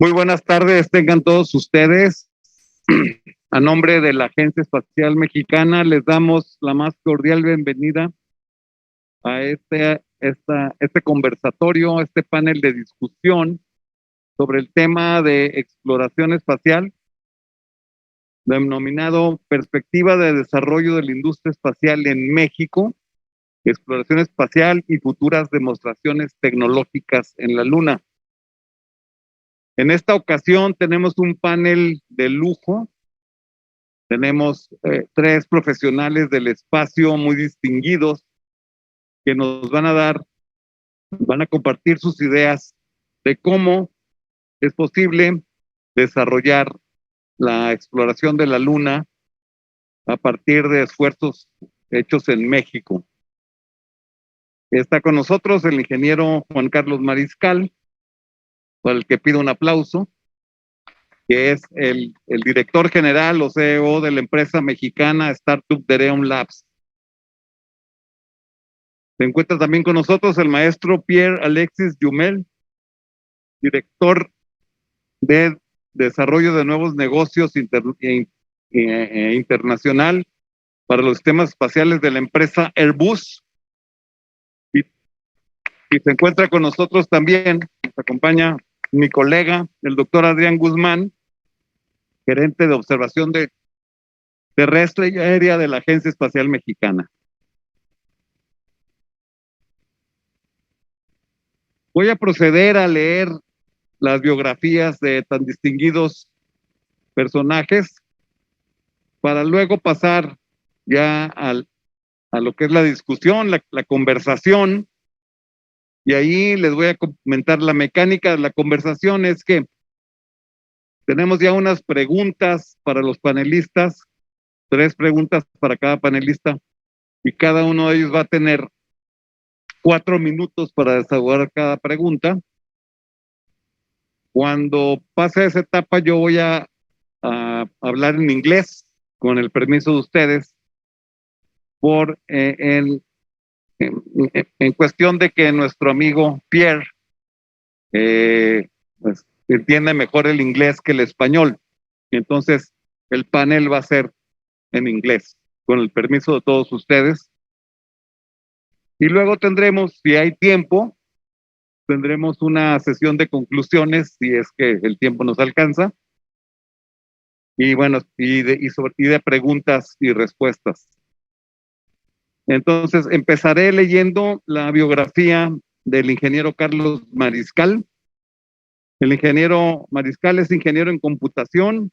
Muy buenas tardes, tengan todos ustedes. A nombre de la Agencia Espacial Mexicana les damos la más cordial bienvenida a este conversatorio, este panel de discusión sobre el tema de exploración espacial, denominado Perspectiva de Desarrollo de la Industria Espacial en México, exploración espacial y futuras demostraciones tecnológicas en la Luna. En esta ocasión tenemos un panel de lujo. Tenemos tres profesionales del espacio muy distinguidos que nos van a compartir sus ideas de cómo es posible desarrollar la exploración de la Luna a partir de esfuerzos hechos en México. Está con nosotros el ingeniero Juan Carlos Mariscal, por el que pido un aplauso, que es el director general o CEO de la empresa mexicana Startup AEM Labs. Se encuentra también con nosotros el maestro Pierre Alexis Jumel, director de desarrollo de nuevos negocios internacional para los sistemas espaciales de la empresa Airbus. Y se encuentra con nosotros también, nos acompaña mi colega, el doctor Adrián Guzmán, gerente de observación terrestre y aérea de la Agencia Espacial Mexicana. Voy a proceder a leer las biografías de tan distinguidos personajes para luego pasar ya a lo que es la discusión, la conversación, y ahí les voy a comentar la mecánica de la conversación. Es que tenemos ya unas preguntas para los panelistas, 3 preguntas para cada panelista, y cada uno de ellos va a tener 4 minutos para desahogar cada pregunta. Cuando pase esa etapa, yo voy a hablar en inglés, con el permiso de ustedes, en cuestión de que nuestro amigo Pierre pues, entiende mejor el inglés que el español. Entonces, el panel va a ser en inglés, con el permiso de todos ustedes. Y luego tendremos, si hay tiempo, tendremos una sesión de conclusiones, si es que el tiempo nos alcanza. Y bueno, y de preguntas y respuestas. Entonces, empezaré leyendo la biografía del ingeniero Carlos Mariscal. El ingeniero Mariscal es ingeniero en computación,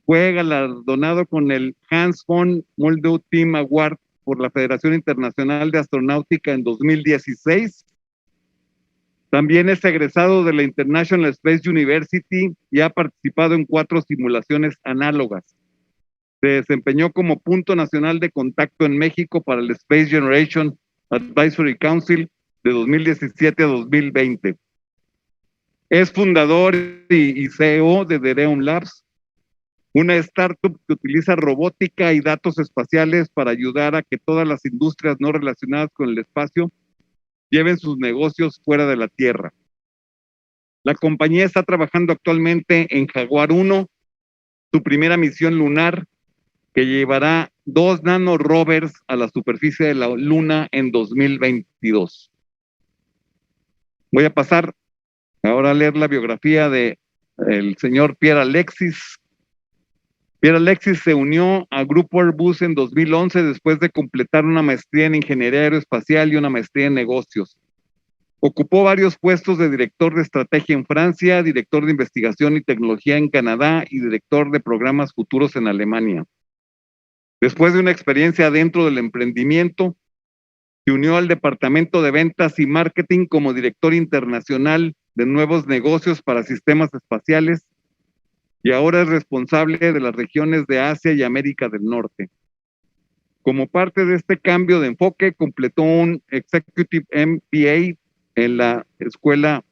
fue galardonado con el Hans von Moldow Team Award por la Federación Internacional de Astronáutica en 2016. También es egresado de la International Space University y ha participado en 4 simulaciones análogas. Se desempeñó como punto nacional de contacto en México para el Space Generation Advisory Council de 2017 a 2020. Es fundador y CEO de AEM Labs, una startup que utiliza robótica y datos espaciales para ayudar a que todas las industrias no relacionadas con el espacio lleven sus negocios fuera de la Tierra. La compañía está trabajando actualmente en Jaguar 1, su primera misión lunar, que llevará 2 nanorovers a la superficie de la Luna en 2022. Voy a pasar ahora a leer la biografía de el señor Pierre Alexis. Pierre Alexis se unió al grupo Airbus en 2011 después de completar una maestría en ingeniería aeroespacial y una maestría en negocios. Ocupó varios puestos de director de estrategia en Francia, director de investigación y tecnología en Canadá y director de programas futuros en Alemania. Después de una experiencia dentro del emprendimiento, se unió al departamento de ventas y marketing como director internacional de nuevos negocios para sistemas espaciales y ahora es responsable de las regiones de Asia y América del Norte. Como parte de este cambio de enfoque, completó un Executive MBA en la escuela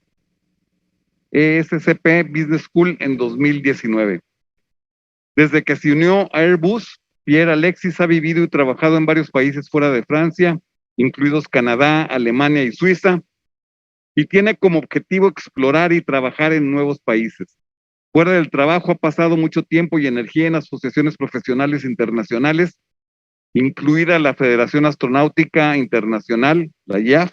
ESCP Business School en 2019. Desde que se unió a Airbus, Pierre Alexis ha vivido y trabajado en varios países fuera de Francia, incluidos Canadá, Alemania y Suiza, y tiene como objetivo explorar y trabajar en nuevos países. Fuera del trabajo ha pasado mucho tiempo y energía en asociaciones profesionales internacionales, incluida la Federación Astronáutica Internacional, la IAF,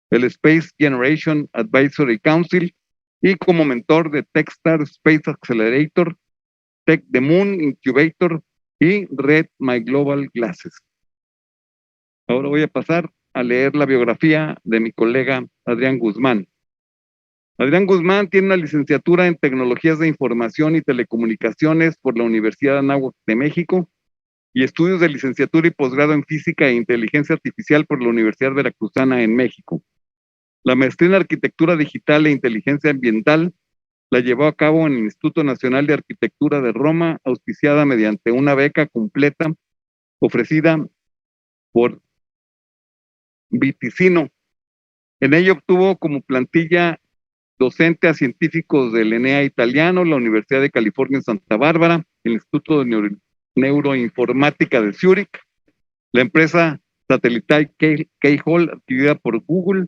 el Space Generation Advisory Council, y como mentor de Techstar Space Accelerator, Tech the Moon Incubator y Red My Global Glasses. Ahora voy a pasar a leer la biografía de mi colega Adrián Guzmán. Adrián Guzmán tiene una licenciatura en Tecnologías de Información y Telecomunicaciones por la Universidad Anáhuac de México y estudios de licenciatura y posgrado en Física e Inteligencia Artificial por la Universidad Veracruzana en México. La maestría en Arquitectura Digital e Inteligencia Ambiental la llevó a cabo en el Instituto Nacional de Arquitectura de Roma, auspiciada mediante una beca completa ofrecida por Viticino. En ella obtuvo como plantilla docente a científicos del ENEA italiano, la Universidad de California en Santa Bárbara, el Instituto de Neuroinformática de Zúrich, la empresa satelital Keyhole, adquirida por Google,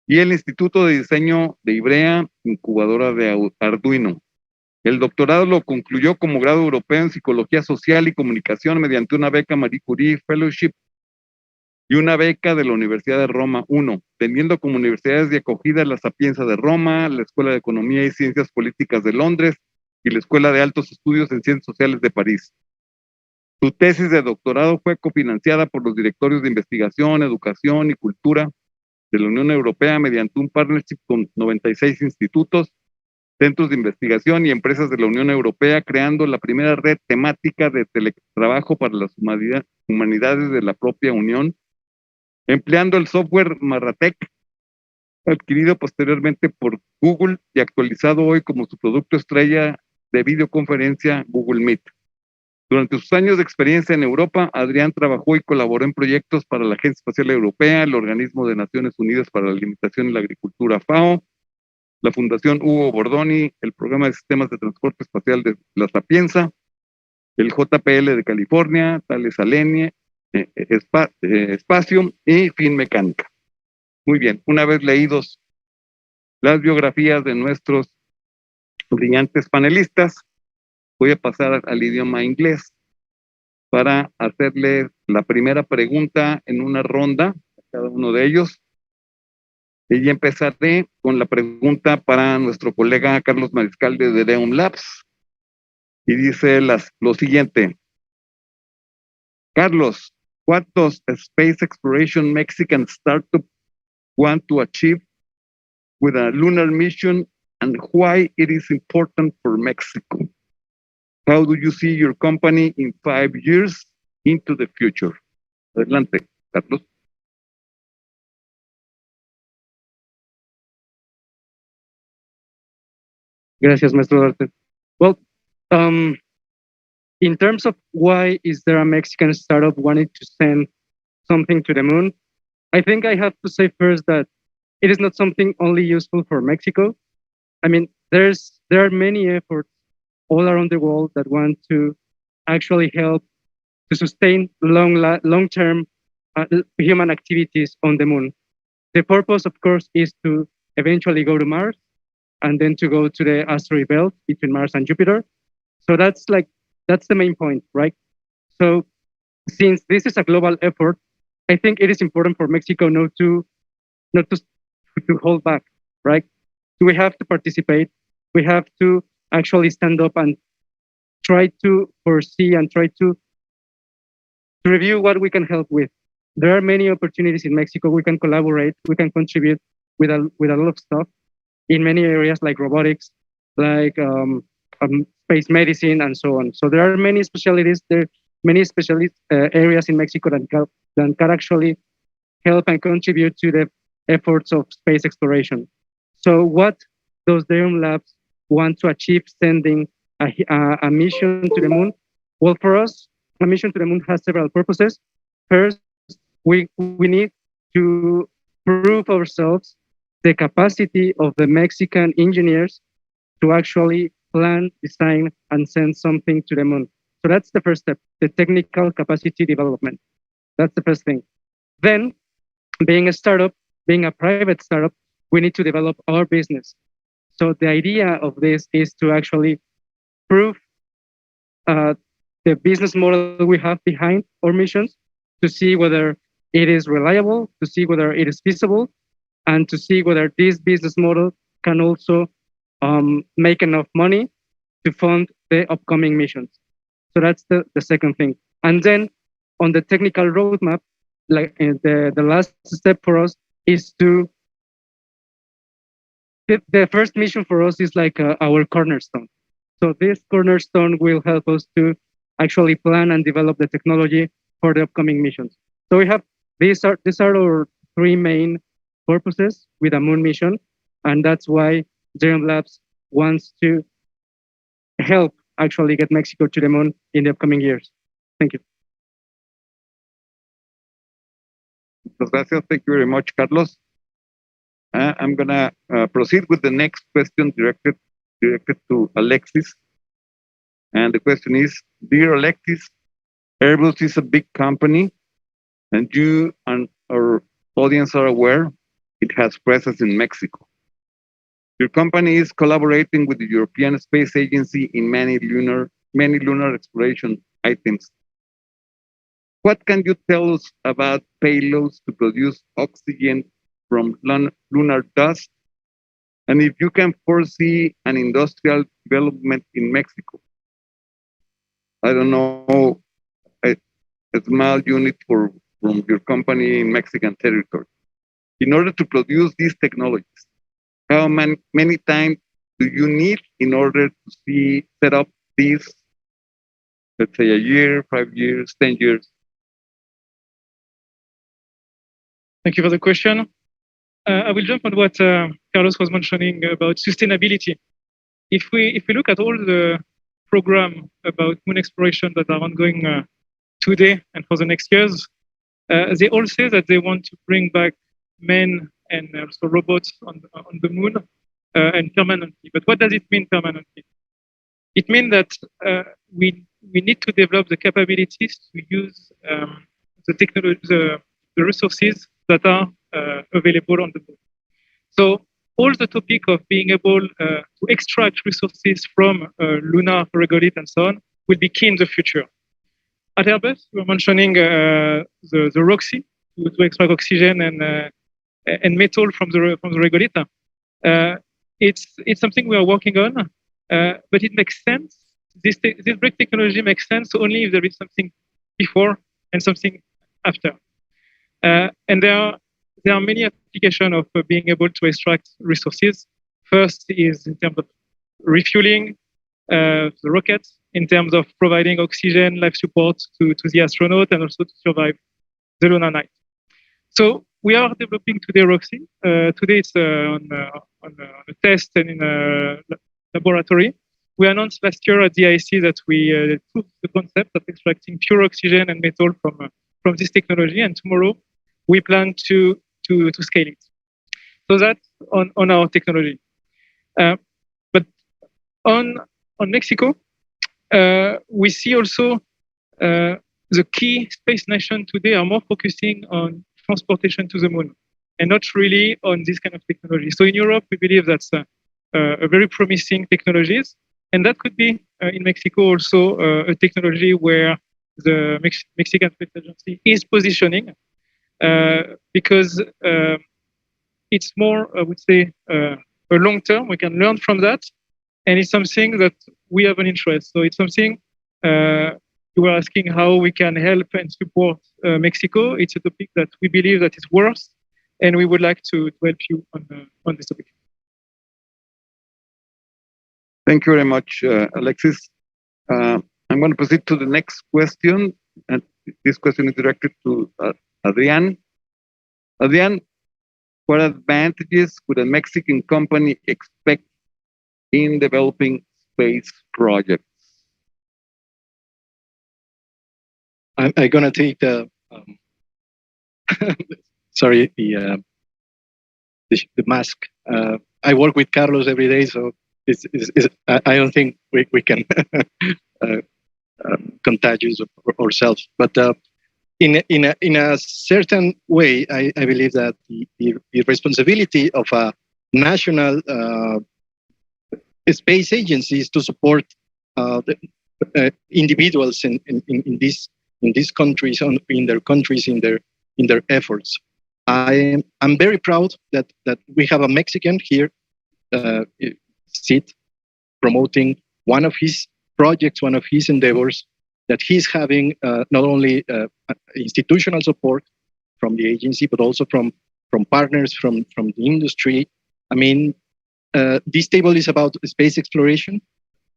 y el Instituto de Diseño de Ivrea, incubadora de Arduino. El doctorado lo concluyó como grado europeo en Psicología Social y Comunicación mediante una beca Marie Curie Fellowship y una beca de la Universidad de Roma I, teniendo como universidades de acogida la Sapienza de Roma, la Escuela de Economía y Ciencias Políticas de Londres y la Escuela de Altos Estudios en Ciencias Sociales de París. Su tesis de doctorado fue cofinanciada por los directorios de investigación, educación y cultura de la Unión Europea mediante un partnership con 96 institutos, centros de investigación y empresas de la Unión Europea, creando la primera red temática de teletrabajo para las humanidades de la propia Unión, empleando el software Marratec, adquirido posteriormente por Google y actualizado hoy como su producto estrella de videoconferencia Google Meet. Durante sus años de experiencia en Europa, Adrián trabajó y colaboró en proyectos para la Agencia Espacial Europea, el Organismo de Naciones Unidas para la Alimentación y la Agricultura FAO, la Fundación Hugo Bordoni, el Programa de Sistemas de Transporte Espacial de la Sapienza, el JPL de California, Thales Alenia, Espacio y Fin Mecánica. Muy bien, una vez leídos las biografías de nuestros brillantes panelistas, voy a pasar al idioma inglés para hacerles la primera pregunta en una ronda a cada uno de ellos. Y empezaré con la pregunta para nuestro colega Carlos Mariscal de AEM Labs. Y dice lo siguiente. Carlos, what does a space exploration Mexican startup want to achieve with a lunar mission and why it is important for Mexico? How do you see your company in 5 years into the future? Adelante, Carlos. Gracias, Maestro Duarte. Well, in terms of why is there a Mexican startup wanting to send something to the moon, I think I have to say first that it is not something only useful for Mexico. I mean, there are many efforts all around the world that want to actually help to sustain long-term human activities on the moon. The purpose, of course, is to eventually go to Mars and then to go to the asteroid belt between Mars and Jupiter. So that's the main point, right? So since this is a global effort, I think it is important for Mexico not to hold back, right? We have to participate. We have to actually stand up and try to foresee and try to review what we can help with. There are many opportunities in Mexico. We can collaborate. We can contribute with a lot of stuff in many areas like robotics, like space medicine, and so on. So there are many specialties. There are many specialist areas in Mexico that can actually help and contribute to the efforts of space exploration. So what does AEM Labs want to achieve sending a mission to the moon? Well, for us, a mission to the moon has several purposes. First, we need to prove ourselves the capacity of the Mexican engineers to actually plan, design, and send something to the moon. So that's the first step, the technical capacity development. That's the first thing. Then, being a startup, being a private startup, we need to develop our business. So the idea of this is to actually prove the business model we have behind our missions, to see whether it is reliable, to see whether it is feasible, and to see whether this business model can also make enough money to fund the upcoming missions. So that's the second thing. And then on the technical roadmap, like the last step for us is to, the first mission for us is like our cornerstone. So this cornerstone will help us to actually plan and develop the technology for the upcoming missions. So we have, these are our three main purposes with a moon mission. And that's why Germ Labs wants to help actually get Mexico to the moon in the upcoming years. Thank you. Gracias. Thank you very much, Carlos. I'm going to proceed with the next question directed to Alexis. And the question is, dear Alexis, Airbus is a big company, and you and our audience are aware it has presence in Mexico. Your company is collaborating with the European Space Agency in many lunar exploration items. What can you tell us about payloads to produce oxygen from lunar dust? And if you can foresee an industrial development in Mexico? I don't know, a small unit from your company in Mexican territory. In order to produce these technologies, how many times do you need in order to set up these, let's say, a year, 5 years, 10 years? Thank you for the question. I will jump on what Carlos was mentioning about sustainability. If we look at all the program about moon exploration that are ongoing today and for the next years, they all say that they want to bring back men and also robots on the moon and permanently. But what does it mean permanently? It means that we need to develop the capabilities to use the technology, the resources that are available on the moon. So all the topic of being able to extract resources from lunar regolith and so on will be key in the future. At Airbus, we were mentioning the ROXY to extract oxygen and metal from the regolith. It's something we are working on, but it makes sense. This break technology makes sense only if there is something before and something after. And there are many applications of being able to extract resources. First is in terms of refueling the rockets, in terms of providing oxygen, life support to the astronaut, and also to survive the lunar night. So we are developing today ROXY. Today it's on a test and in a laboratory. We announced last year at the IC that we proved the concept of extracting pure oxygen and metal from this technology, and tomorrow we plan to scale it. So that's on our technology. But on Mexico, we see also the key space nations today are more focusing on transportation to the moon and not really on this kind of technology. So in Europe, we believe that's a very promising technologies, and that could be in Mexico also a technology where the Mexican Space Agency is positioning because it's more, I would say, a long term. We can learn from that, and it's something that we have an interest. So it's something you were asking how we can help and support Mexico. It's a topic that we believe that is worth, and we would like to help you on this topic. Thank you very much, Alexis. I'm going to proceed to the next question, and this question is directed to Adrian. Adrian, what advantages could a Mexican company expect in developing space projects? I'm going to take the sorry, the mask. I work with Carlos every day, so I don't think we can contagious ourselves. But in a certain way, I believe that the responsibility of a national space agencies to support individuals in these countries, in their countries, in their efforts. I'm very proud that we have a Mexican here, Sid, promoting one of his projects, one of his endeavors, that he's having not only institutional support from the agency, but also from partners from the industry. I mean, this table is about space exploration.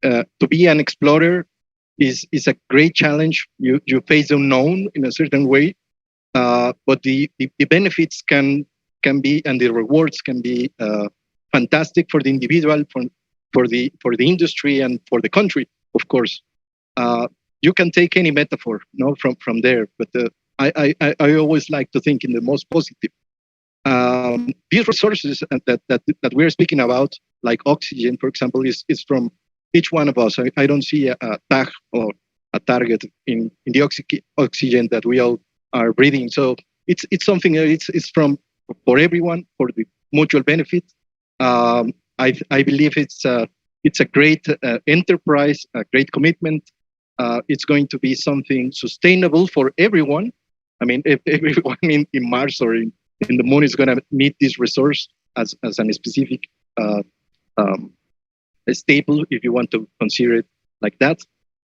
To be an explorer is a great challenge. You face the unknown in a certain way, but the benefits can be, and the rewards can be fantastic for the individual, for the industry, and for the country, of course. You can take any metaphor, from there, but I always like to think in the most positive. These resources that we're speaking about, like oxygen, for example, is from each one of us. I don't see a tag or a target in the oxygen that we all are breathing. So it's something that it's for everyone, for the mutual benefit. I believe it's a great enterprise, a great commitment. It's going to be something sustainable for everyone. I mean, if everyone in Mars or in the moon is going to need this resource as a specific staple, if you want to consider it like that.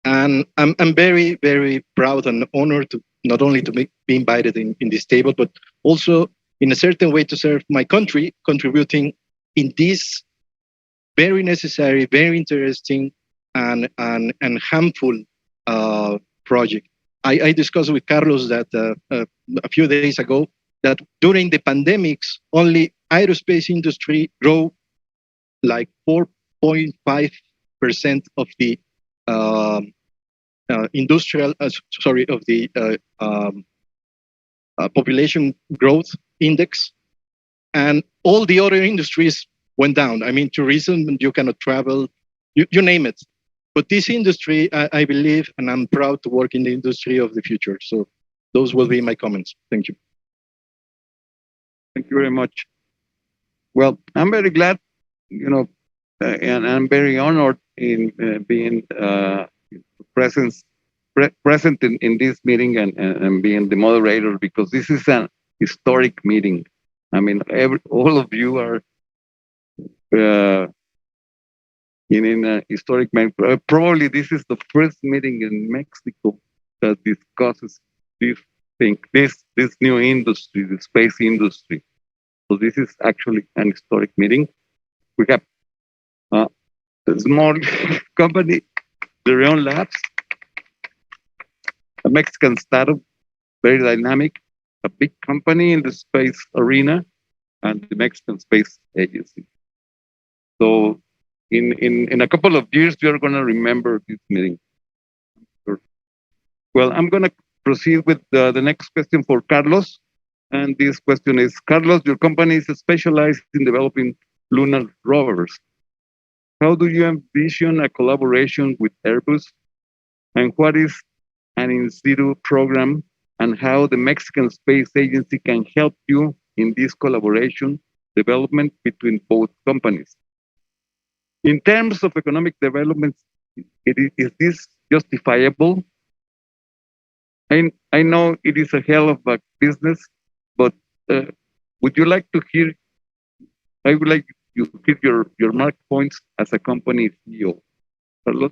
And I'm very, very proud and honored to not only to be invited in this table, but also in a certain way to serve my country, contributing in this very necessary, very interesting, and harmful project. I discussed with Carlos that a few days ago that during the pandemics, only aerospace industry grew like 4.5% of the population growth index, and all the other industries went down. I mean, tourism, you cannot travel, you name it. But this industry, I believe, and I'm proud to work in the industry of the future. So those will be my comments. Thank you. Thank you very much. Well, I'm very glad, and I'm very honored in being present in this meeting and being the moderator, because this is an historic meeting. I mean, all of you are in a historic meeting. Probably this is the first meeting in Mexico that discusses this thing, this new industry, the space industry. So this is actually an historic meeting. We have a small company, their own labs, a Mexican startup, very dynamic, a big company in the space arena, and the Mexican Space Agency. So in a couple of years, you're going to remember this meeting. Well, I'm going to proceed with the next question for Carlos. And this question is, Carlos, your company is specialized in developing lunar rovers. How do you envision a collaboration with Airbus? And what is an in situ program, and how the Mexican Space Agency can help you in this collaboration development between both companies? In terms of economic development, is this justifiable? I know it is a hell of a business, but would you like to hear? I would like you to hear your mark points as a company CEO. Carlos?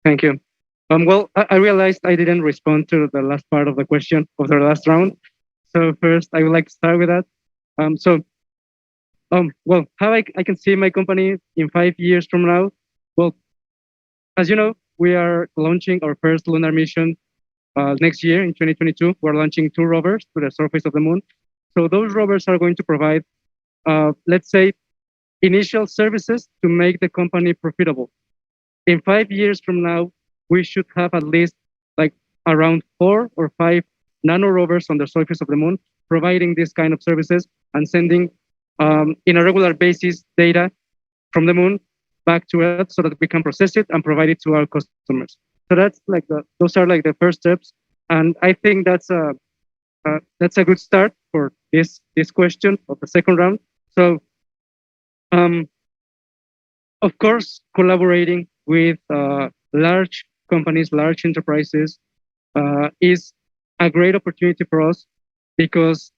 Thank you. Well, I realized I didn't respond to the last part of the question of the last round. So first, I would like to start with that. Well, how I can see my company in 5 years from now? Well, as you know, we are launching our first lunar mission next year in 2022. We're launching 2 rovers to the surface of the moon. So those rovers are going to provide, let's say, initial services to make the company profitable. In 5 years from now, we should have at least like around 4 or 5 nano rovers on the surface of the moon, providing this kind of services and sending in a regular basis data from the moon back to Earth so that we can process it and provide it to our customers. So that's like those are like the first steps, and I think that's a good start for this question of the second round. So, of course, collaborating with large companies, large enterprises is a great opportunity for us because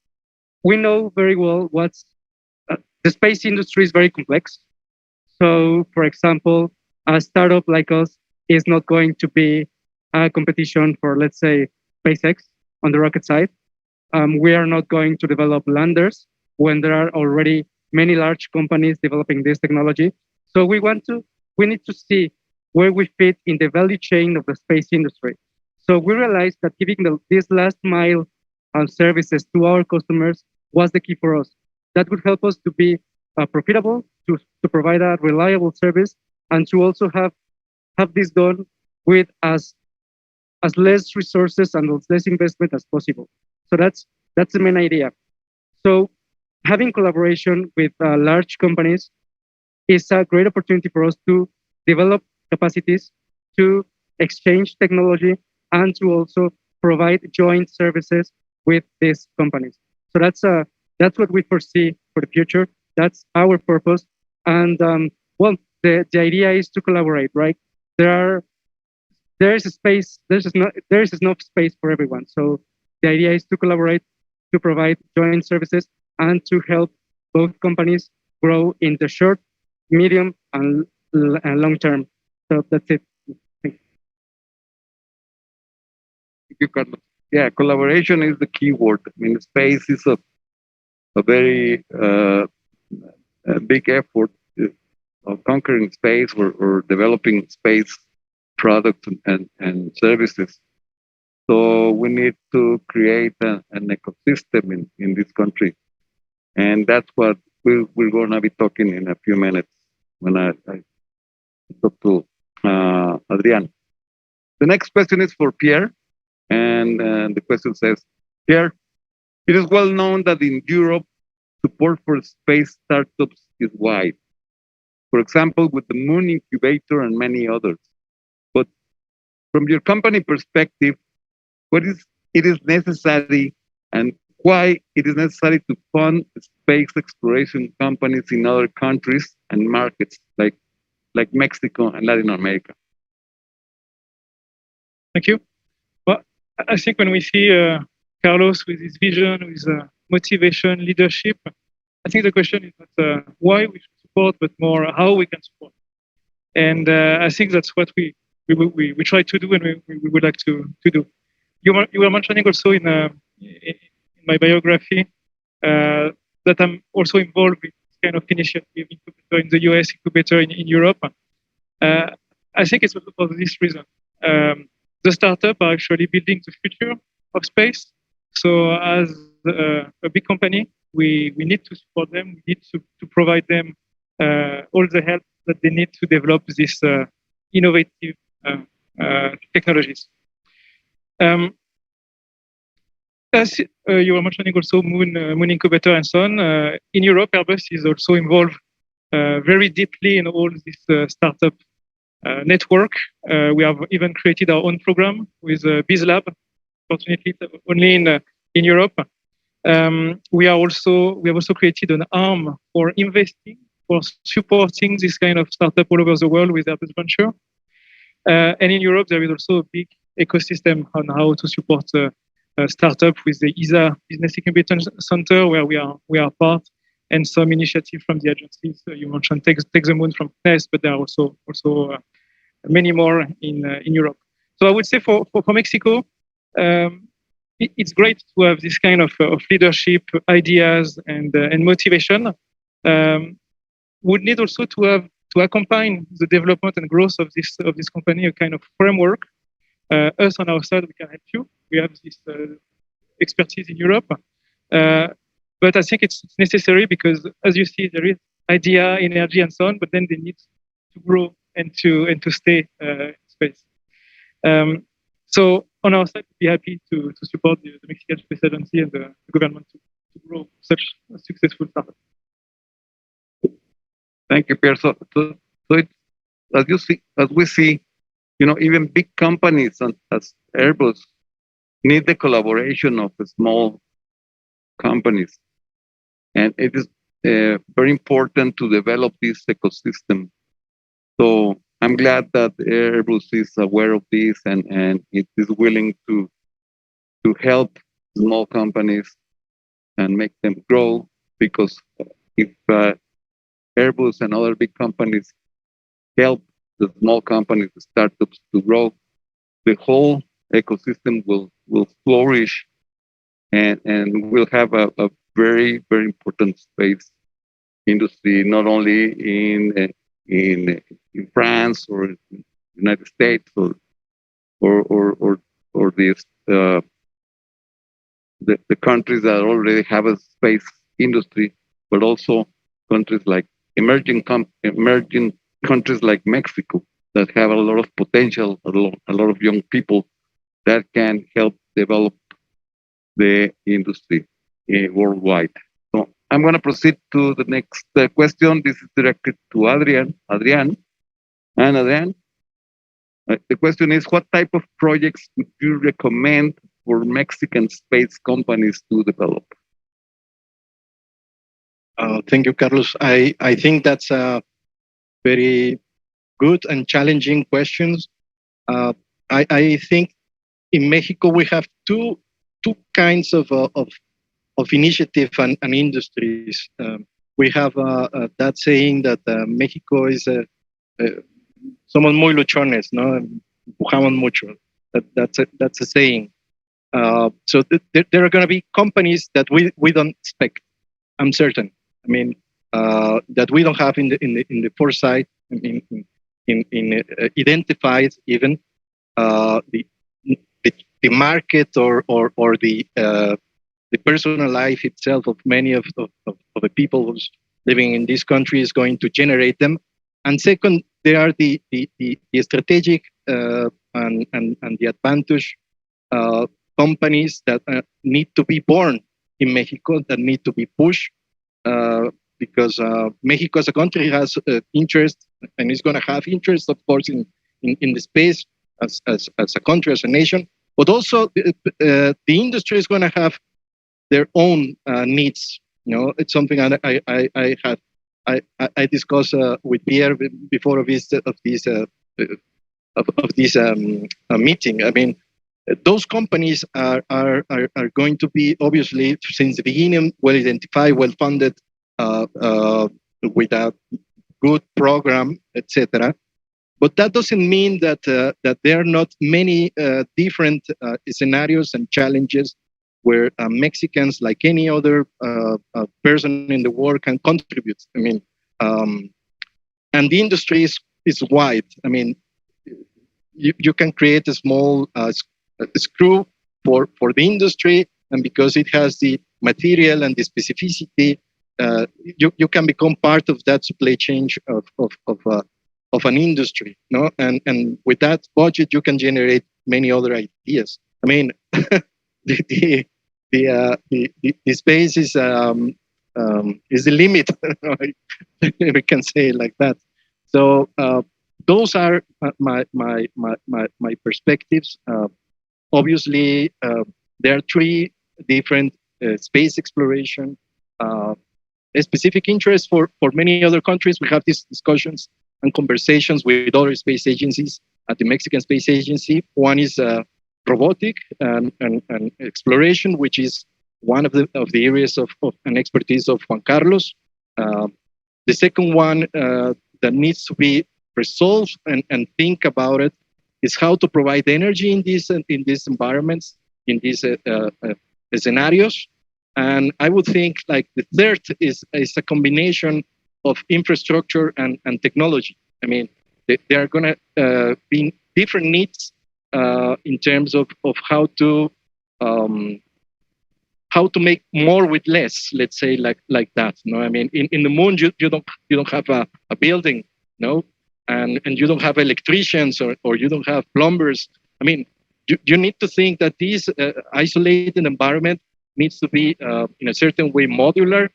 we know very well what's the space industry is very complex. So, for example, a startup like us is not going to be a competition for, let's say, SpaceX on the rocket side. We are not going to develop landers when there are already many large companies developing this technology. So we need to see where we fit in the value chain of the space industry. So we realized that giving this last mile services to our customers was the key for us. That would help us to be profitable, to provide a reliable service, and to also have this done with as less resources and as less investment as possible. So that's the main idea. So having collaboration with large companies is a great opportunity for us to develop capacities, to exchange technology, and to also provide joint services with these companies. So that's what we foresee for the future. That's our purpose. And well, the idea is to collaborate, right? There is enough space for everyone. So the idea is to collaborate, to provide joint services, and to help both companies grow in the short, medium, and long term. So that's it. Thank you, Carlos. Yeah, collaboration is the key word. I mean, space is a very big effort of conquering space or developing space products and services. So we need to create an ecosystem in this country. And that's what we're going to be talking in a few minutes when I talk to Adrian. The next question is for Pierre. And the question says, Pierre, it is well known that in Europe, support for space startups is wide. For example, with the Moon Incubator and many others. But from your company perspective, what is necessary and why it is necessary to fund space exploration companies in other countries and markets like Mexico and Latin America? Thank you. Well, I think when we see Carlos with his vision, with motivation, leadership, I think the question is not why we should support, but more how we can support. And I think that's what we try to do and we would like to do. You were mentioning also in my biography that I'm also involved with this kind of initiative incubator in the US, incubator in Europe. I think it's also for this reason. The startups are actually building the future of space. So as a big company, we need to support them. We need to provide them all the help that they need to develop these innovative technologies. As you were mentioning also Moon Incubator and so on, in Europe, Airbus is also involved very deeply in all this startup network. We have even created our own program with BizLab, fortunately only in Europe. We have also created an arm for investing, for supporting this kind of startup all over the world with Airbus Venture. And in Europe, there is also a big ecosystem on how to support startup with the ESA Business Incubation Center, where we are part, and some initiative from the agencies. You mentioned Take the Moon from CNES, but there are also many more in Europe. So I would say for Mexico, it's great to have this kind of leadership, ideas, and motivation. Would need also to accompany the development and growth of this company, a kind of framework. Us on our side, we can help you. We have this expertise in Europe, but I think it's necessary because, as you see, there is idea, energy, and so on. But then they need to grow and to stay in space. So on our side, we'd be happy to support the Mexican Space Agency and the government to grow such a successful startup. Thank you, Pierre. So as we see, even big companies as Airbus need the collaboration of small companies. And it is very important to develop this ecosystem. So I'm glad that Airbus is aware of this and it is willing to help small companies and make them grow, because if Airbus and other big companies help the small companies, the startups to grow, the whole ecosystem will flourish and we'll have a very, very important space industry, not only in France or in the United States or this the countries that already have a space industry, but also countries like emerging countries like Mexico that have a lot of potential, a lot of young people that can help develop the industry worldwide. So I'm going to proceed to the next question. This is directed to Adrian. Adrian, the question is, what type of projects would you recommend for Mexican space companies to develop? Thank you, Carlos. I think that's a very good and challenging questions. I think in Mexico we have two kinds of initiative and industries. We have that saying that Mexico is somos muy luchones, ¿no? Empujamos mucho. That's a saying. So there are going to be companies that we don't expect. I'm certain. I mean, that we don't have in the foresight, in identified even the market or the personal life itself of many of the people who's living in this country is going to generate them. And second, there are the strategic and the advantage companies that need to be born in Mexico, that need to be pushed, because Mexico as a country has interest, and is going to have interest, of course, in the space as a country, as a nation. But also, the industry is going to have their own needs. You know, it's something I discussed with Pierre before of this meeting. I mean, those companies are going to be obviously since the beginning well identified, well funded, with a good program, etc. But that doesn't mean that there are not many different scenarios and challenges where Mexicans, like any other person in the world, can contribute. I mean, and the industry is wide. I mean, you can create a small screw for the industry, and because it has the material and the specificity, you can become part of that supply chain of an industry, no? And with that budget, you can generate many other ideas. I mean, the space is the limit. We can say it like that. So those are my perspectives. Obviously, there are three different space exploration. A specific interest for many other countries. We have these discussions and conversations with other space agencies at the Mexican Space Agency. One is robotic and exploration, which is one of the areas of an expertise of Juan Carlos. The second one that needs to be resolved and think about it is how to provide energy in these environments, in these scenarios. And I would think like the third is a combination of infrastructure and technology. I mean, there are going to be different needs in terms of how to make more with less. Let's say like that. No, I mean, in the moon you don't have a building, no, and you don't have electricians or you don't have plumbers. I mean, you need to think that this isolated environment needs to be in a certain way modular,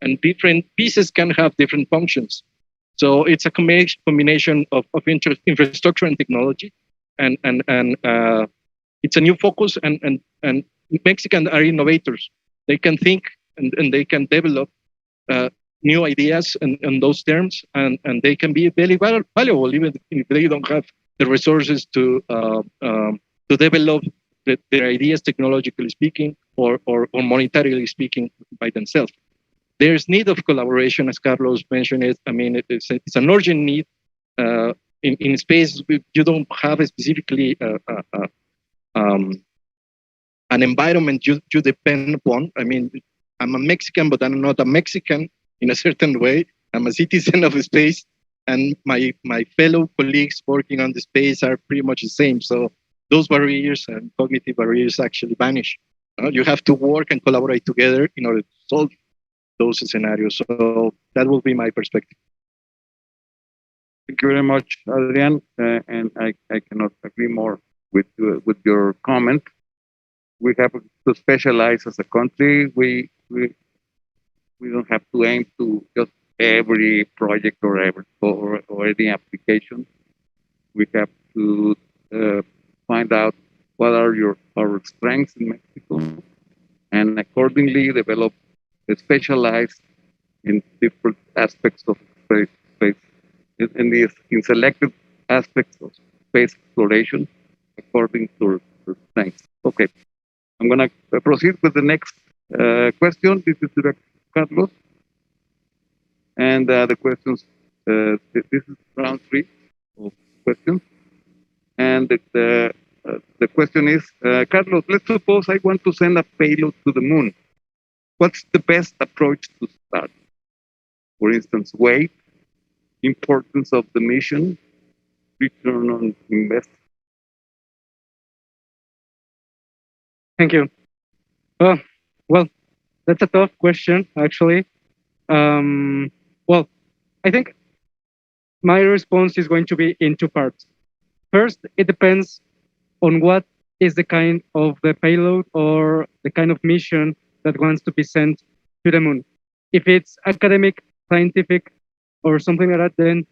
and different pieces can have different functions. So it's a combination of infrastructure and technology, and it's a new focus. And Mexicans are innovators. they can think and they can develop new ideas in those terms, and they can be very valuable even if they don't have the resources to develop their ideas technologically speaking or monetarily speaking by themselves. There's need of collaboration, as Carlos mentioned it. I mean, it's an urgent need. In space, you don't have specifically an environment you depend upon. I mean, I'm a Mexican, but I'm not a Mexican in a certain way. I'm a citizen of space, and my fellow colleagues working on the space are pretty much the same. So those barriers and cognitive barriers actually vanish. You have to work and collaborate together in order to solve those scenarios. So that will be my perspective. Thank you very much, Adrian, and I cannot agree more with your comment. We have to specialize as a country. We don't have to aim to just every project or any application. We have to find out what are our strengths in Mexico, and accordingly develop specialized in different aspects of space in selected aspects of space exploration according to the strengths. Okay, I'm going to proceed with the next question. This is to Carlos, and the questions. This is round 3 of questions, and the question is, Carlos, let's suppose I want to send a payload to the moon. What's the best approach to start? For instance, weight, importance of the mission, return on investment. Thank you. Well, that's a tough question, actually. Well, I think my response is going to be in 2 parts. First, it depends on what is the kind of the payload or the kind of mission that wants to be sent to the moon. If it's academic, scientific, or something like that, then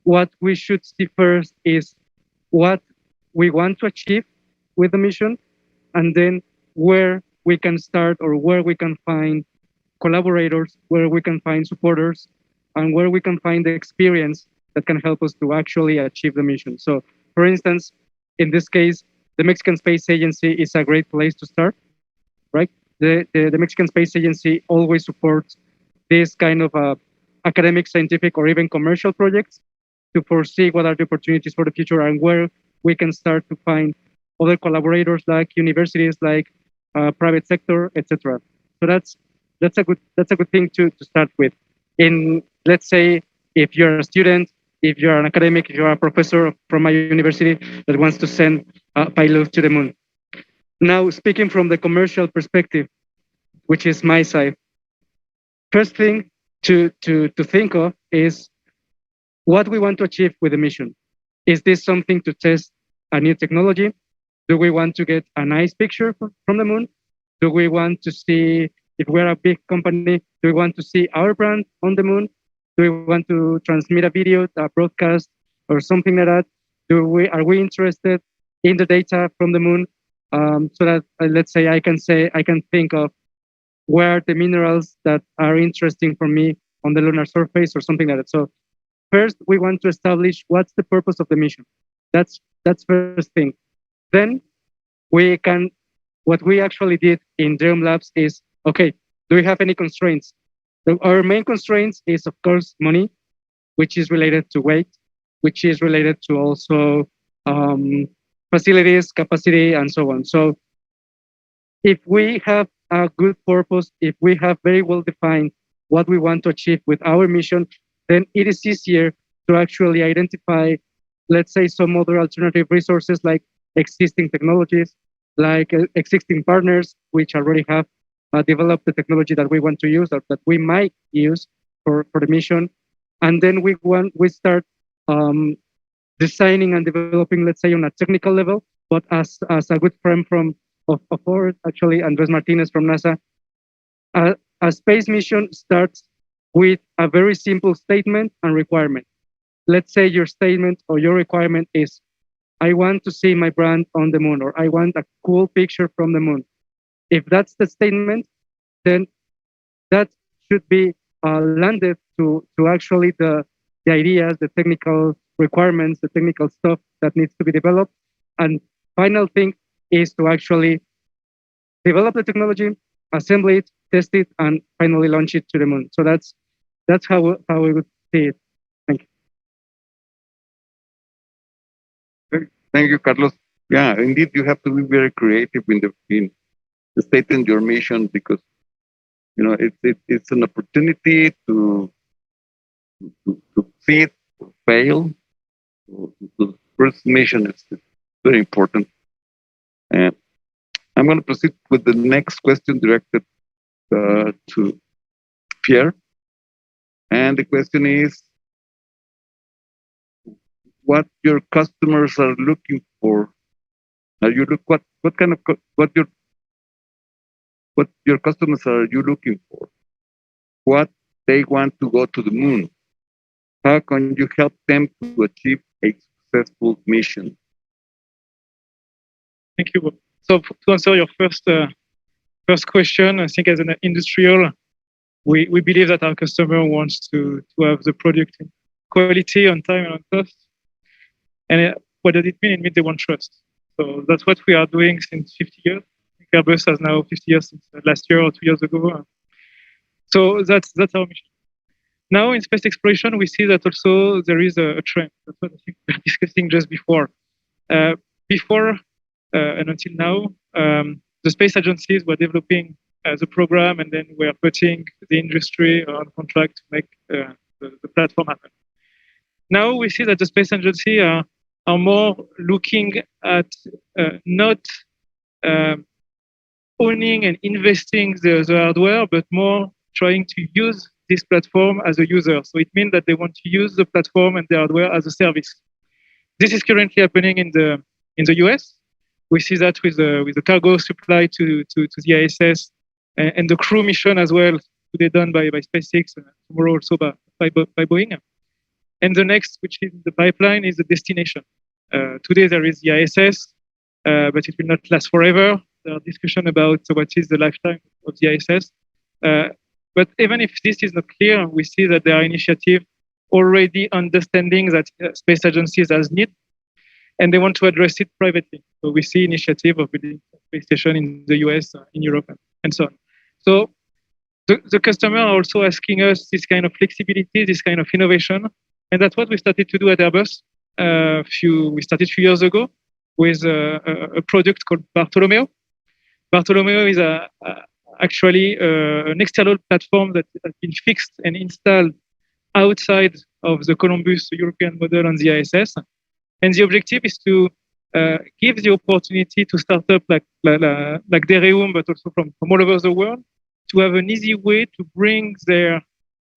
what we should see first is what we want to achieve with the mission, and then where we can start or where we can find collaborators, where we can find supporters, and where we can find the experience that can help us to actually achieve the mission. So, for instance, in this case, the Mexican Space Agency is a great place to start, right? The Mexican Space Agency always supports this kind of academic, scientific, or even commercial projects to foresee what are the opportunities for the future and where we can start to find other collaborators like universities, like private sector, etc. So that's a good thing to start with. Let's say if you're a student, if you're an academic, if you're a professor from a university that wants to send a payload to the moon. Now, speaking from the commercial perspective, which is my side, first thing to think of is what we want to achieve with the mission. Is this something to test a new technology? Do we want to get a nice picture from the moon? Do we want to see, if we're a big company, do we want to see our brand on the moon? Do we want to transmit a video, a broadcast, or something like that? Are we interested in the data from the moon? So that let's say I can think of where are the minerals that are interesting for me on the lunar surface or something like that. So first, we want to establish what's the purpose of the mission. That's first thing. Then what we actually did in Dream Labs is, okay, do we have any constraints? Our main constraints is, of course, money, which is related to weight, which is related to also facilities, capacity, and so on. So if we have a good purpose, if we have very well defined what we want to achieve with our mission, then it is easier to actually identify, let's say, some other alternative resources like existing technologies, like existing partners, which already have developed the technology that we want to use or that we might use for the mission. And then we start designing and developing, let's say, on a technical level, but as a good friend of ours, actually, Andres Martinez from NASA, a space mission starts with a very simple statement and requirement. Let's say your statement or your requirement is, I want to see my brand on the moon, or I want a cool picture from the moon. If that's the statement, then that should be landed to actually the ideas, the technical requirements, the technical stuff that needs to be developed. And final thing is to actually develop the technology, assemble it, test it, and finally launch it to the moon. So that's how we would see it. Thank you. Thank you, Carlos. Yeah, indeed, you have to be very creative in stating your mission, because it's an opportunity to succeed or fail. So the first mission is very important. And I'm going to proceed with the next question directed to Pierre. And the question is, what your customers are looking for? What your customers are you looking for? What they want to go to the moon? How can you help them to achieve a successful mission? Thank you. So to answer your first question, I think as an industrial, we believe that our customer wants to have the product in quality, on time, and on cost. And what does it mean? It means they want trust. So that's what we are doing since 50 years. Airbus has now 50 years since last year or 2 years ago. So that's our mission. Now in space exploration, we see that also there is a trend. That's what I think we were discussing just before. Before and until now, the space agencies were developing the program, and then we are putting the industry on contract to make the platform happen. Now we see that the space agency are more looking at not owning and investing the hardware, but more trying to use this platform as a user. So it means that they want to use the platform and the hardware as a service. This is currently happening in the US. We see that with the cargo supply to the ISS and the crew mission as well, today done by SpaceX, tomorrow also by Boeing. And the next, which is the pipeline, is the destination. Today there is the ISS, but it will not last forever. There are discussions about what is the lifetime of the ISS. But even if this is not clear, we see that there are initiatives already understanding that space agencies has need, and they want to address it privately. So we see initiative of building a space station in the US, in Europe, and so on. So the customer are also asking us this kind of flexibility, this kind of innovation, and that's what we started to do at Airbus. We started a few years ago with a product called Bartolomeo. Bartolomeo is actually an external platform that has been fixed and installed outside of the Columbus European model on the ISS. And the objective is to give the opportunity to startups like Dereum, but also from all over the world, to have an easy way to bring their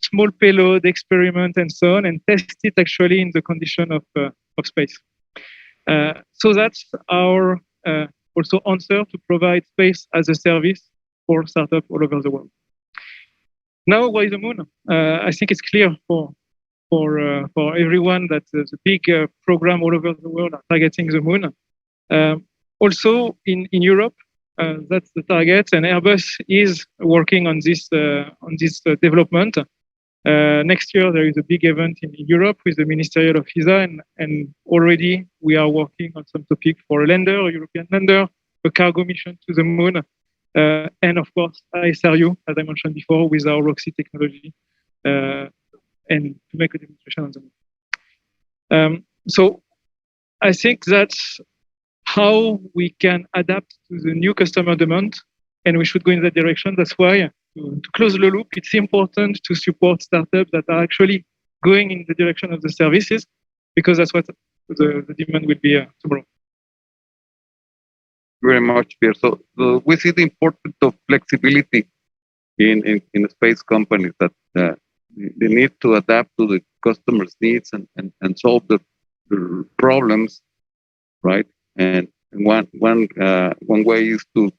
small payload, experiment, and so on, and test it actually in the condition of space. So that's our also answer to provide space as a service for startups all over the world. Now, why the moon? I think it's clear for everyone that the big program all over the world are targeting the moon. Also in Europe, that's the target, and Airbus is working on this development. Next year there is a big event in Europe with the Ministerial of ESA, and already we are working on some topic for a lander, a European lander, a cargo mission to the moon, and of course ISRU, as I mentioned before, with our Roxy technology, and to make a demonstration on the moon. So I think that's how we can adapt to the new customer demand, and we should go in that direction. That's why, to close the loop, it's important to support startups that are actually going in the direction of the services, because that's what the demand will be tomorrow. Very much, Pierre. So we see the importance of flexibility in space companies, that they need to adapt to the customer's needs and solve the problems, right? And one way is to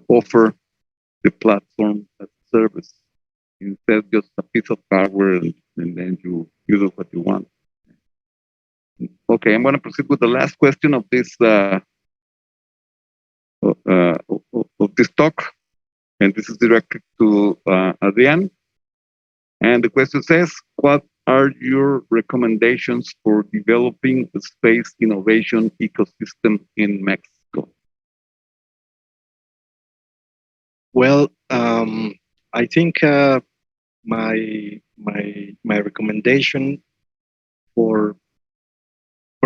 offer the platform as a service instead of just a piece of hardware and then you do what you want. Okay, I'm going to proceed with the last question of this of this talk, and this is directed to Adrian. And the question says, what are your recommendations for developing a space innovation ecosystem in Mexico? Well, I think my recommendation for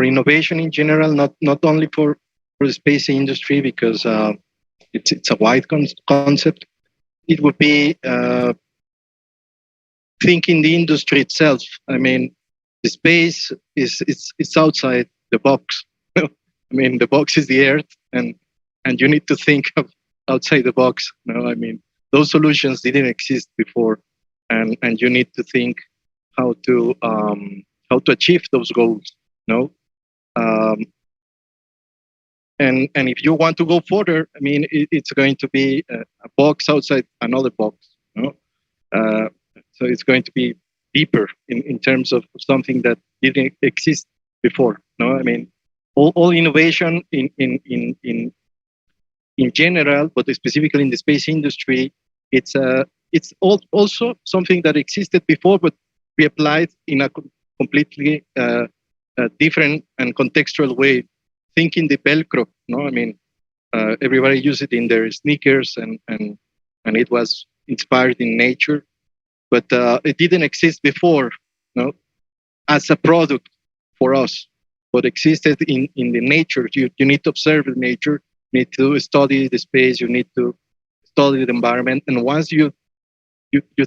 innovation in general, not only for the space industry, because it's a wide concept. It would be thinking the industry itself. I mean, the space is outside the box. I mean, the box is the earth, and you need to think of outside the box. I mean, those solutions didn't exist before, and you need to think how to achieve those goals. And if you want to go further, I mean, it's going to be a box outside another box. So it's going to be deeper in terms of something that didn't exist before. I mean, all innovation in general, but specifically in the space industry, it's also something that existed before, but we applied in a completely different and contextual way. Thinking the Velcro, I mean, everybody used it in their sneakers, and it was inspired in nature, but it didn't exist before, as a product for us, but existed in the nature. You need to observe the nature, you need to study the space, you need to study the environment, and once you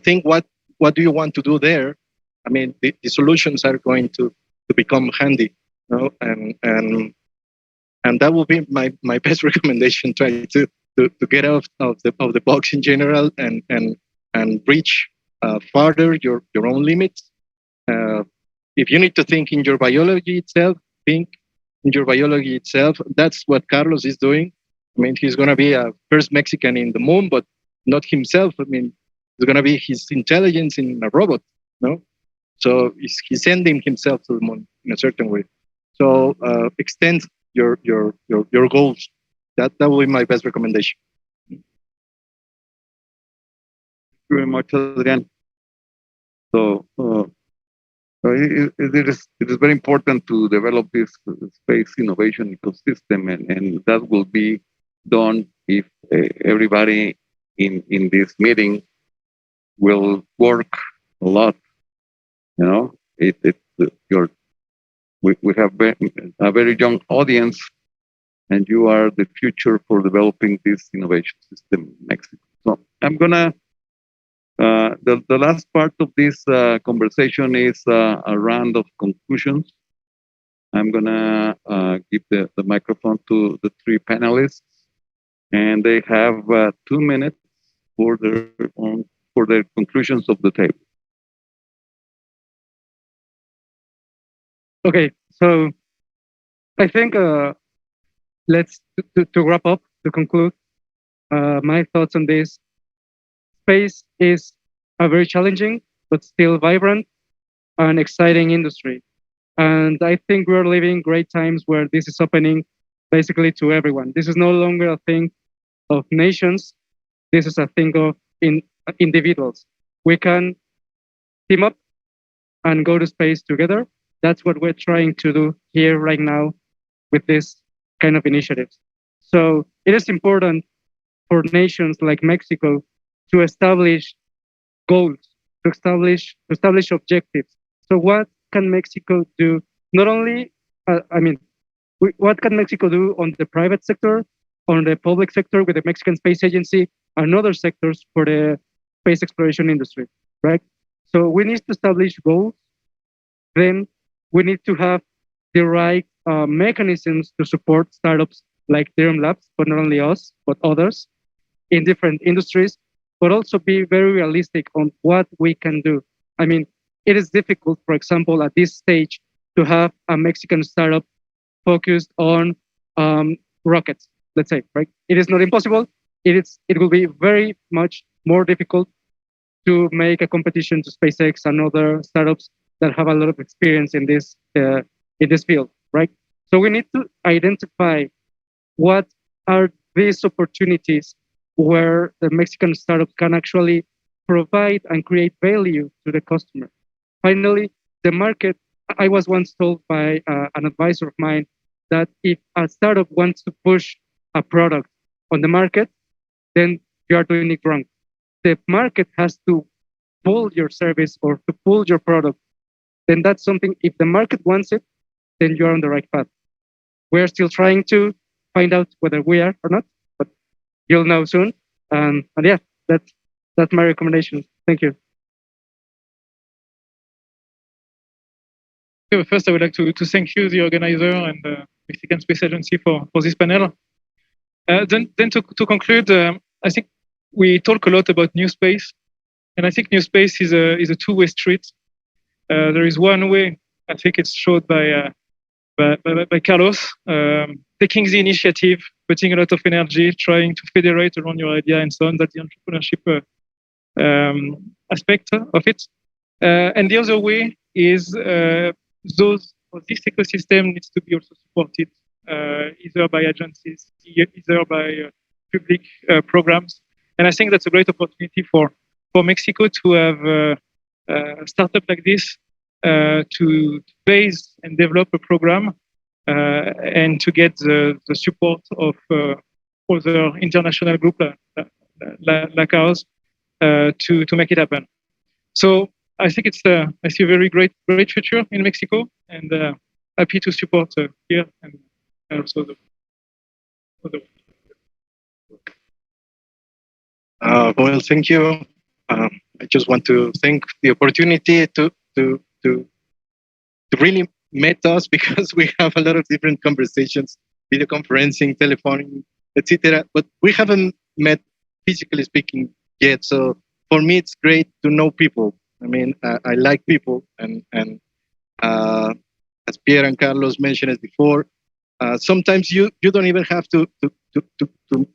think what do you want to do there, I mean, the solutions are going to become handy, and that will be my best recommendation. Try to get out of the box in general, and reach farther your own limits. If you need to think in your biology itself, think in your biology itself. That's what Carlos is doing. I mean, he's going to be a first Mexican in the moon, but not himself. I mean, it's going to be his intelligence in a robot, So he's sending himself to the moon in a certain way. So extend your goals. That will be my best recommendation. Thank you very much, Adrian. So it is very important to develop this space innovation ecosystem, and that will be done if everybody in this meeting will work a lot. We have a very young audience, and you are the future for developing this innovation system in Mexico. So I'm gonna, the last part of this conversation is a round of conclusions. I'm gonna give the microphone to the three panelists, and they have 2 minutes for their conclusions of the table. Okay, so I think let's to wrap up, to conclude my thoughts on this. Space is a very challenging but still vibrant and exciting industry, and I think we're living great times where this is opening basically to everyone. This is no longer a thing of nations. This is a thing of individuals. We can team up and go to space together. That's what we're trying to do here right now with this kind of initiatives. So it is important for nations like Mexico to establish goals, to establish objectives. So what can Mexico do? Not only, what can Mexico do on the private sector, on the public sector with the Mexican Space Agency, and other sectors for the space exploration industry, right? So we need to establish goals. Then we need to have the right mechanisms to support startups like Theorem Labs, but not only us, but others in different industries, but also be very realistic on what we can do. I mean, it is difficult, for example, at this stage, to have a Mexican startup focused on rockets, let's say, right? It is not impossible. It will be very much more difficult to make a competition to SpaceX and other startups that have a lot of experience in this field, right? So we need to identify what are these opportunities where the Mexican startup can actually provide and create value to the customer. Finally, the market, I was once told by an advisor of mine that if a startup wants to push a product on the market, then you are doing it wrong. The market has to pull your service or to pull your product. Then that's something, if the market wants it, then you're on the right path. We're still trying to find out whether we are or not, but you'll know soon. And yeah, that's my recommendation. Thank you. First, I would like to thank you, the organizer, and the Mexican Space Agency for this panel. Then to conclude, I think we talk a lot about new space, and I think new space is a two-way street. There is one way, I think it's showed by Carlos, taking the initiative, putting a lot of energy, trying to federate around your idea and so on. That's the entrepreneurship aspect of it. And the other way is this ecosystem needs to be also supported either by agencies, either by public programs. And I think that's a great opportunity for Mexico to have a startup like this to base and develop a program and to get the support of other international groups like ours to make it happen. So I think I see a very great future in Mexico, and happy to support here and also the well, thank you. I just want to thank the opportunity to really meet us, because we have a lot of different conversations, video conferencing, telephoning, etc. But we haven't met physically speaking yet. So for me, it's great to know people. I mean, I like people, and as Pierre and Carlos mentioned it before, sometimes you don't even have to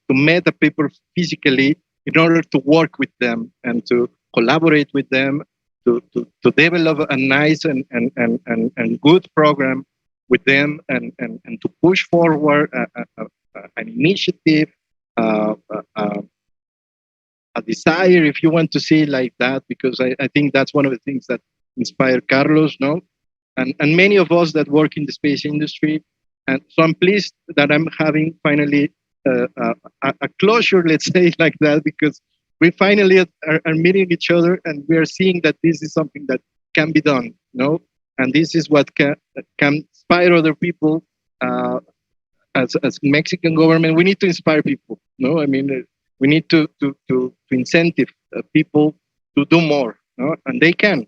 meet the people physically in order to work with them and to collaborate with them, to develop a nice and good program with them, and to push forward an initiative, a desire, if you want to see it like that, because I think that's one of the things that inspired Carlos, no? And many of us that work in the space industry. And so I'm pleased that I'm having finally a closure, let's say it like that, because we finally are meeting each other, and we are seeing that this is something that can be done, no? And this is what can inspire other people. As Mexican government, we need to inspire people, no? I mean, we need to incentive people to do more, no? And they can.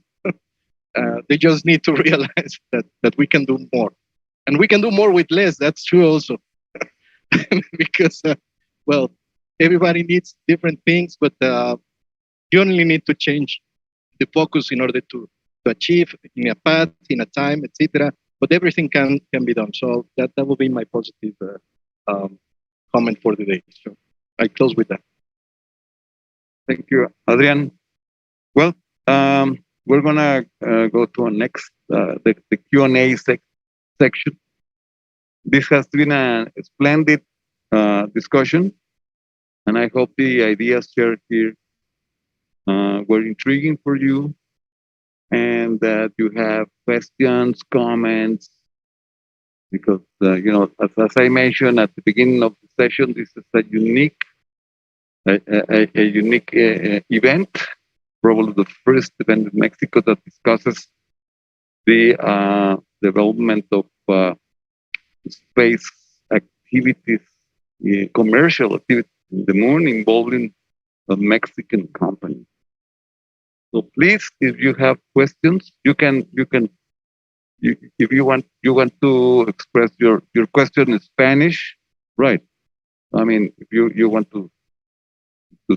They just need to realize that we can do more. And we can do more with less, that's true also. Because, well, everybody needs different things, but you only need to change the focus in order to achieve in a path, in a time, etc. But everything can be done. So that will be my positive comment for the day. So I close with that. Thank you, Adrian. Well, we're gonna go to our next the Q&A section. This has been a splendid discussion, and I hope the ideas shared here were intriguing for you, and that you have questions, comments, because you know, as I mentioned at the beginning of the session, this is a unique event, probably the first event in Mexico that discusses the development of space activities, commercial activities in the moon involving a Mexican company. So please, if you have questions, you can if you want to express your question in Spanish, right? I mean, if you want to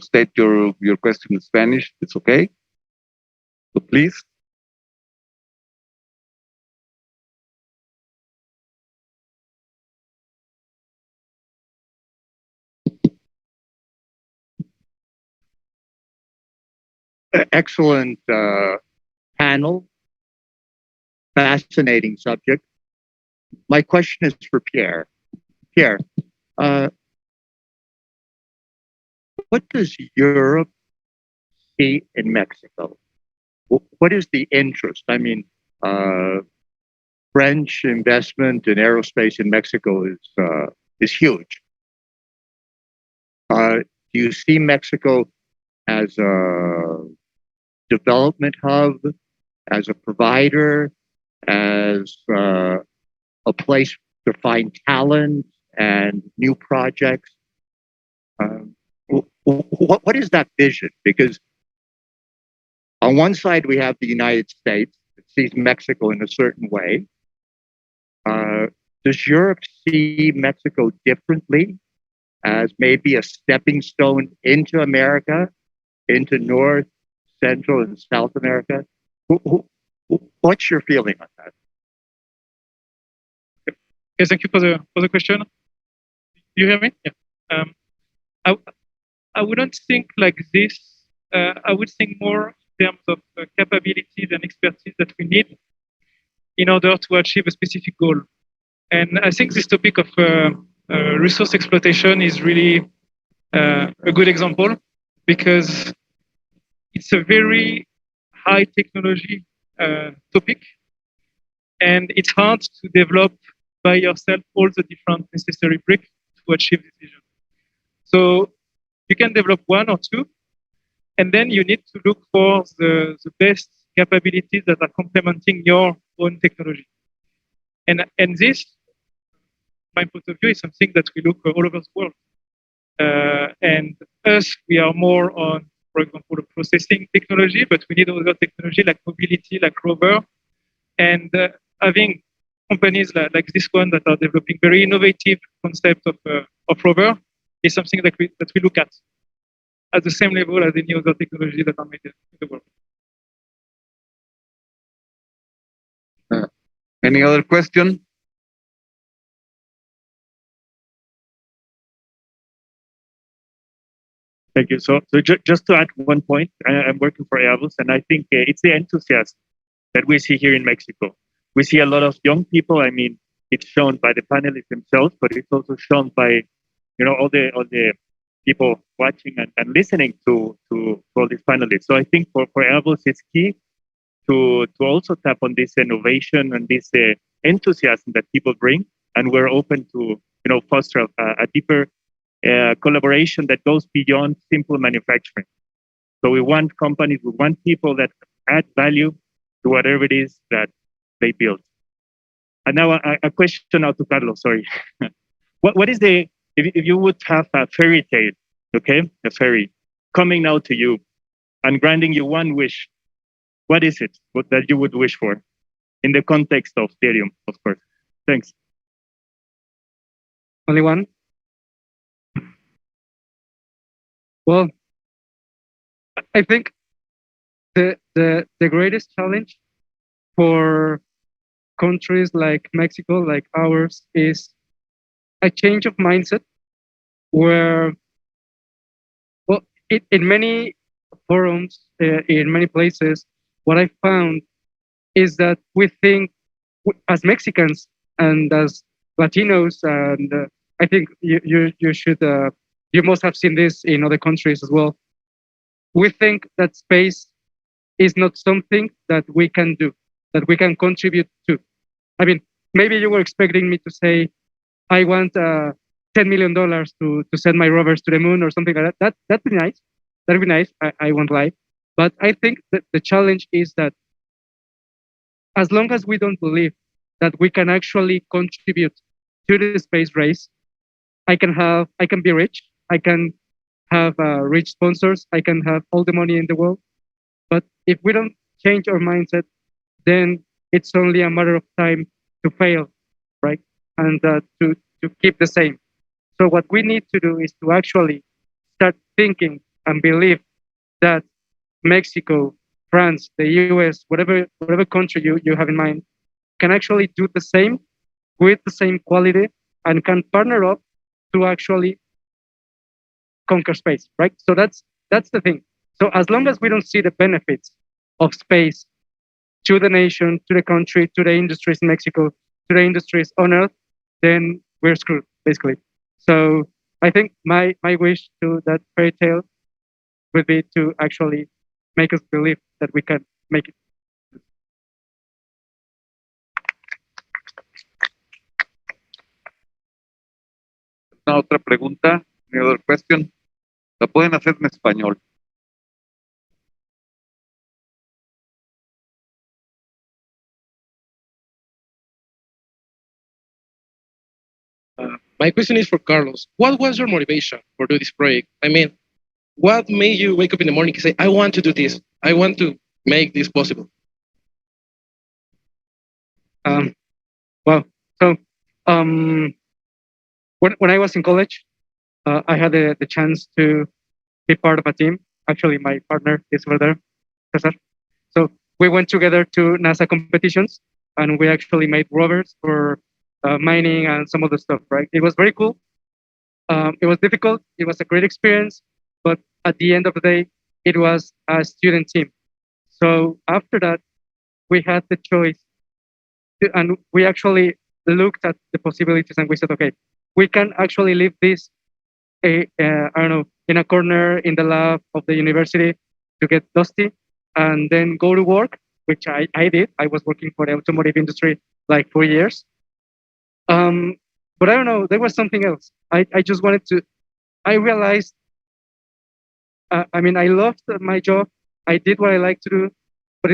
state your question in Spanish, it's okay. So please. Excellent panel, fascinating subject. My question is for Pierre. Pierre, what does Europe see in Mexico? What is the interest? I mean, French investment in aerospace in Mexico is huge. Do you see Mexico as a development hub, as a provider, as a place to find talent and new projects? What is that vision? Because on one side, we have the United States that sees Mexico in a certain way. Does Europe see Mexico differently as maybe a stepping stone into America, into North, Central, and South America? What's your feeling on that? Okay, thank you for the question. You hear me? Yeah. I wouldn't think like this. I would think more in terms of capabilities and expertise that we need in order to achieve a specific goal. And I think this topic of resource exploitation is really a good example, because it's a very high technology topic, and it's hard to develop by yourself all the different necessary bricks to achieve this vision. So you can develop one or two, and then you need to look for the best capabilities that are complementing your own technology. And this, my point of view, is something that we look all over the world. And us, we are more on, for example, processing technology, but we need other technology like mobility, like rover, and having companies like this one that are developing very innovative concept of rover is something that we look at the same level as any other technology that are made in the world. Any other question? Thank you. So just to add one point, I'm working for Airbus, and I think it's the enthusiasm that we see here in Mexico. We see a lot of young people. I mean, it's shown by the panelists themselves, but it's also shown by, all the people watching and listening to all these panelists. So I think for Airbus, it's key to also tap on this innovation and this enthusiasm that people bring, and we're open to foster a deeper collaboration that goes beyond simple manufacturing. So we want companies, we want people that add value to whatever it is that they build. And now a question now to Carlos, sorry. What is if you would have a fairy tale, okay, a fairy coming now to you and granting you one wish, what is it that you would wish for in the context of Ethereum, of course? Thanks. Only one? Well, I think the greatest challenge for countries like Mexico, like ours, is a change of mindset where, well, in many forums, in many places, what I found is that we think as Mexicans and as Latinos, and I think you should, you must have seen this in other countries as well. We think that space is not something that we can do, that we can contribute to. I mean, maybe you were expecting me to say, I want $10 million to send my rovers to the moon or something like that. That'd be nice. That'd be nice. I won't lie. But I think that the challenge is that as long as we don't believe that we can actually contribute to the space race, I can be rich. I can have rich sponsors. I can have all the money in the world. But if we don't change our mindset, then it's only a matter of time to fail, right? And to keep the same. So what we need to do is to actually start thinking and believe that Mexico, France, the US, whatever country you have in mind, can actually do the same with the same quality and can partner up to actually conquer space, right? So that's the thing. So as long as we don't see the benefits of space to the nation, to the country, to the industries in Mexico, to the industries on Earth, then we're screwed, basically. So I think my wish to that fairy tale would be to actually make us believe that we can make it. ¿Una otra pregunta? Any other question? La pueden hacer en español. My question is for Carlos. What was your motivation for do this project? I mean, what made you wake up in the morning and say, I want to do this. I want to make this possible? Well, so when I was in college, I had the chance to be part of a team. Actually, my partner is over there, Cesar. So we went together to NASA competitions, and we actually made rovers for mining and some other stuff, right? It was very cool. It was difficult. It was a great experience. But at the end of the day, it was a student team. So after that, we had the choice. And we actually looked at the possibilities and we said, okay, we can actually leave this, I don't know, in a corner in the lab of the university to get dusty and then go to work, which I did. I was working for the automotive industry like 4 years. But I don't know, there was something else. I just wanted to, I realized, I mean, I loved my job. I did what I like to do, but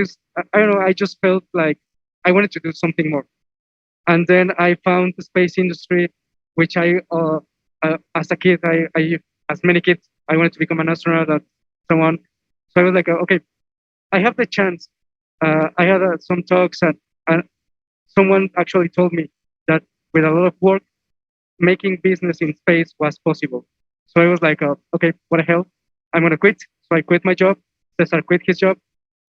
I don't know, I just felt like I wanted to do something more. And then I found the space industry, which as a kid, as many kids, I wanted to become an astronaut and so on. So I was like, okay, I have the chance. I had some talks and someone actually told me that with a lot of work, making business in space was possible. So I was like, okay, what the hell? I'm going to quit. So I quit my job. Cesar quit his job.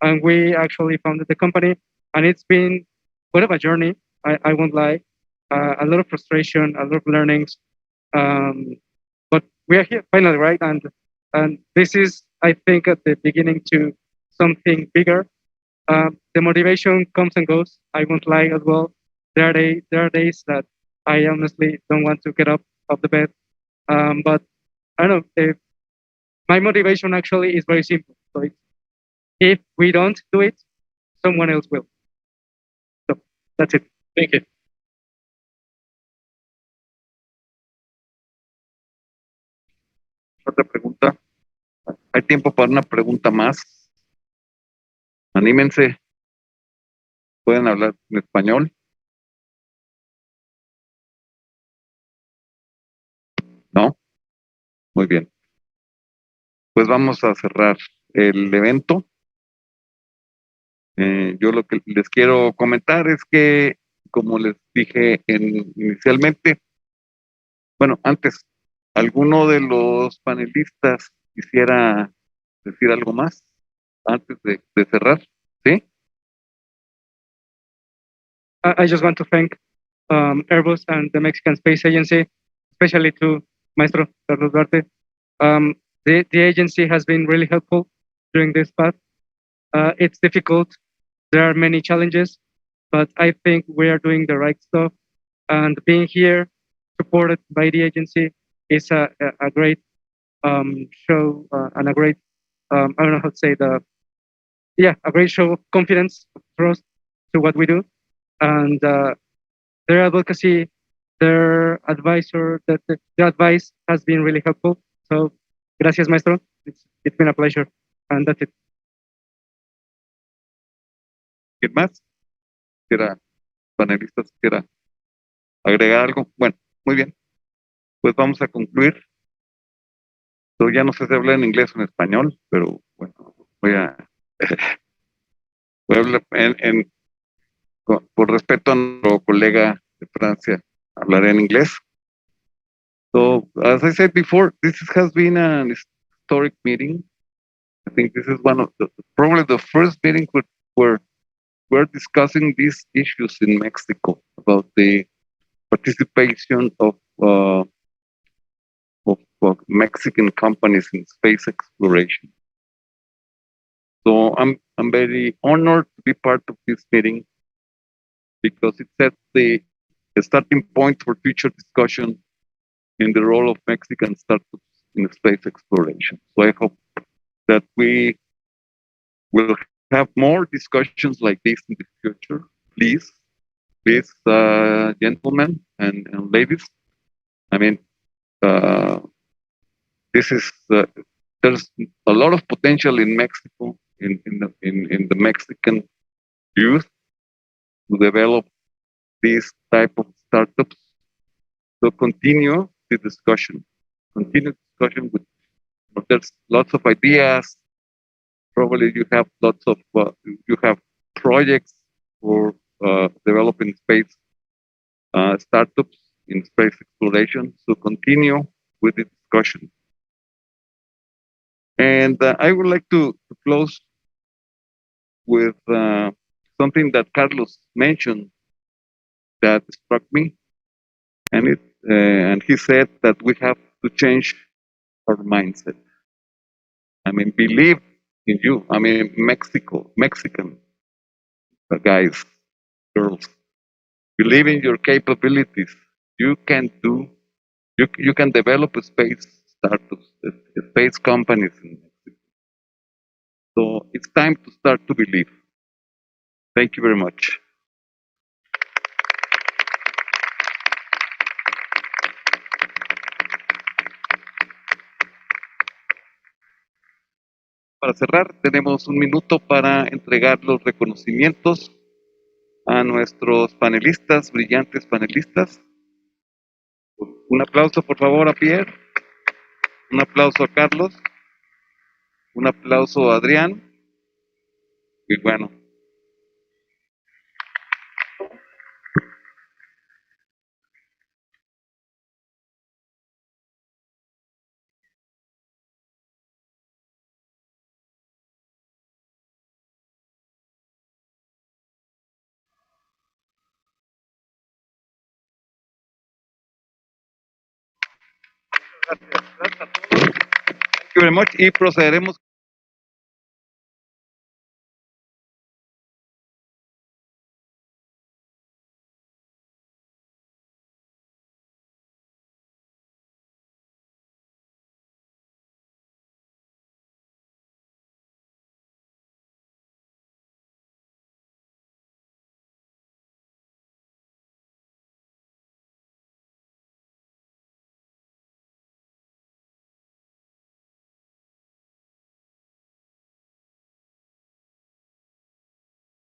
And we actually founded the company. And it's been quite of a journey. I won't lie. A lot of frustration, a lot of learnings. But we are here finally, right? And this is, I think, at the beginning to something bigger. The motivation comes and goes. I won't lie as well. There are days that I honestly don't want to get up of the bed. But I don't know. My motivation actually is very simple. So if we don't do it, someone else will. So that's it. Thank you. Otra pregunta. Hay tiempo para una pregunta más. Anímense. Pueden hablar en español. ¿No? Muy bien. Pues vamos a cerrar el evento. Yo lo que les quiero comentar es que, como les dije inicialmente, bueno, antes, ¿alguno de los panelistas quisiera decir algo más antes de cerrar? ¿Sí? I just want to thank Airbus and the Mexican Space Agency, especially to Maestro Carlos Duarte. The agency has been really helpful during this path. It's difficult. There are many challenges, but I think we are doing the right stuff. And being here, supported by the agency, is a great show and a great, I don't know how to say a great show of confidence, trust to what we do. And their advocacy, their advisor, their advice has been really helpful. So, gracias, Maestro. It's been a pleasure. And that's it. ¿Quién más? Panelistas, quiera agregar algo. Bueno, muy bien. Pues vamos a concluir. Yo ya no sé si hablar en inglés o en español, pero bueno, voy a hablar por respeto a nuestro colega de Francia, hablaré en inglés. So, as I said before, this has been an historic meeting. I think this is one of probably the first meeting where we're discussing these issues in Mexico about the participation of Mexican companies in space exploration. So I'm very honored to be part of this meeting because it sets the starting point for future discussion in the role of Mexican startups in space exploration. So I hope that we will have more discussions like this in the future. Please, gentlemen and ladies. I mean, this is there's a lot of potential in Mexico, in the Mexican youth, to develop these type of startups. So continue the discussion. Continue discussion with. There's lots of ideas. Probably you have lots of you have projects for developing space startups in space exploration. So continue with the discussion. And I would like to close with something that Carlos mentioned that struck me, and he said that we have to change our mindset. I mean, believe in you. I mean, Mexican guys, girls, believe in your capabilities. You can do. You can develop a space startups, space companies in Mexico. So it's time to start to believe. Thank you very much. Para cerrar, tenemos un minuto para entregar los reconocimientos a nuestros panelistas, brillantes panelistas. Un aplauso, por favor, a Pierre. Un aplauso a Carlos. Un aplauso a Adrián. Y bueno. Gracias a todos. Thank you very much. Y procederemos